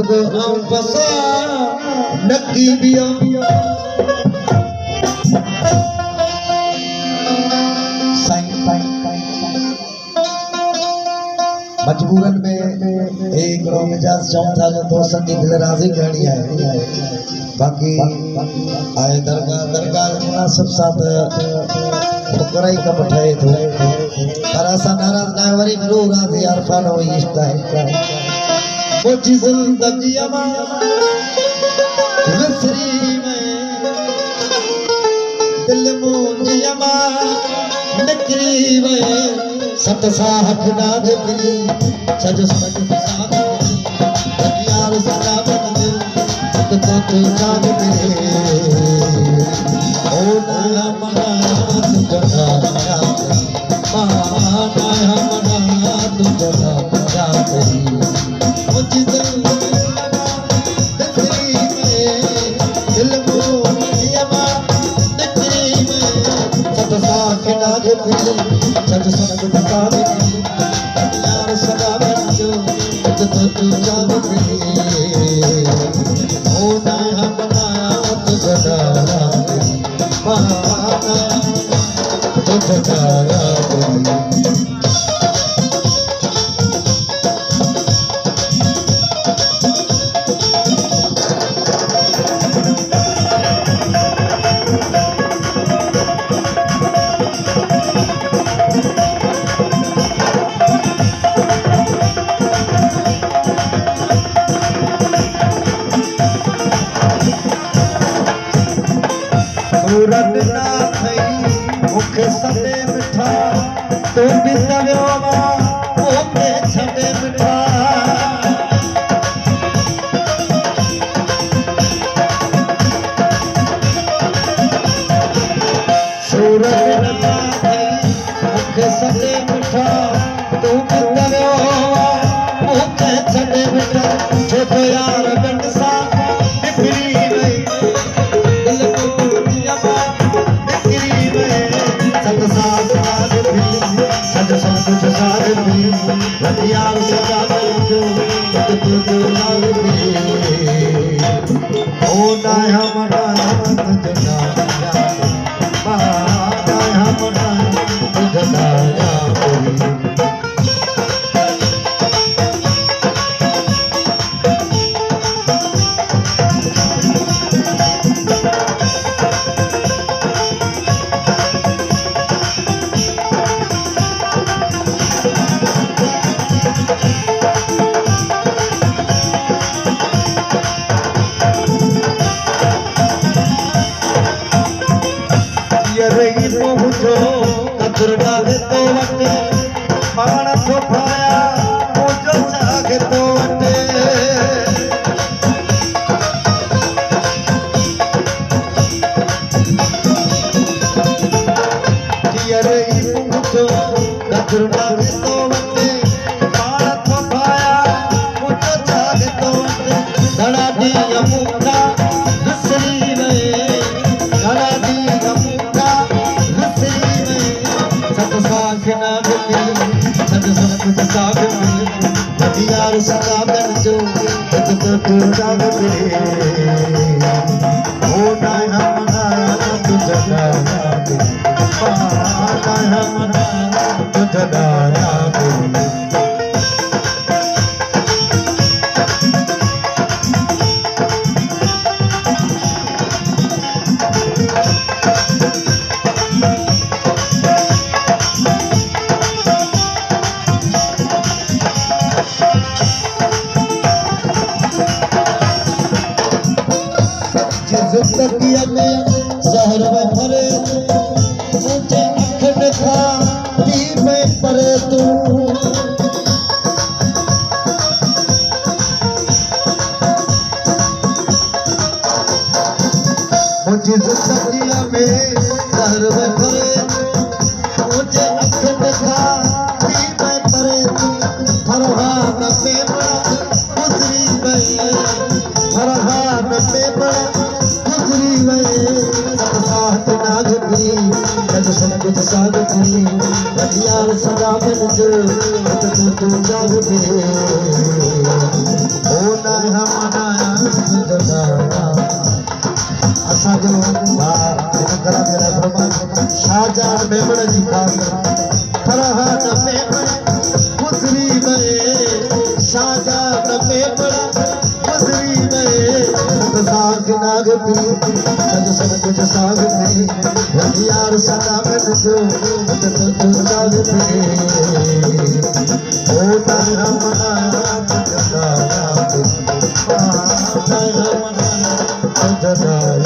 रुगो आऊं पसा नकी बिया मजबूरन में एक रो मिजाज चौथा जो तो संगी दिल राजी कहनी है बाकी आए दरगाह मुनासिब साथ फकराई का पठाए तो तरसा नाराज ना वरी रो राजी अरफान हो इश्ता है मुझी जिंदगी अमा विसरी में दिल मुझी अमा निकरी में सत साहब नाद मिली सज सज साहब यार सदा बन तो तो जान में ओ ना मना तुझा माना मना तुझा जाती मुझे दिल दिल मुझिया निकरी में सत साहब नाद मिली सज सज यार सदा बन जो तो जान में ओ ना मना तुझा माना तुझा सूरत ना थई मुखे सदे मिठा तो भी तव्यो ओके छडे मिठा सूरत ना थई मुखे सदे मिठा तो भी तव्यो ओके छडे मिठा जो तो यार बिन सा निकरी वई यार सदा जो तो लाल ओ ना हमारा तुझा ना हमारा तुझा रही पहुंचो कतरना तो वटे पाण तो पाया मुझो जाग तो वटे रही पहुंचो कतरना तो वटे पाण तो पाया मुझो जाग तो वटे धड़ा दी मुक्ता विसरी वे धड़ा दी यार सदा बन जो तो जान में ओ ना मना तुझा मना तुझा जिंदगी में जहर में भरे मुझे अख दिखा तीर में परे तू मुझे जिंदगी में जहर में भरे मुझे अख दिखा तीर में परे तू फरहान में बड़ा गुजरी गए फरहान में बड़ा सब कुछ साथ करी यार सदा बन जो तू जाग पे ओ ना मनाया जगाया असा जो करा मेरा फरमान शाहजहां मेमण जी खातिर फरहान मेमण गुजरी गए शाहजहां मेमण गुजरी गए साग नाग पी सब कुछ साग पी यार सदा मन जो तू जाग पे ओ तारा मनाया जगाया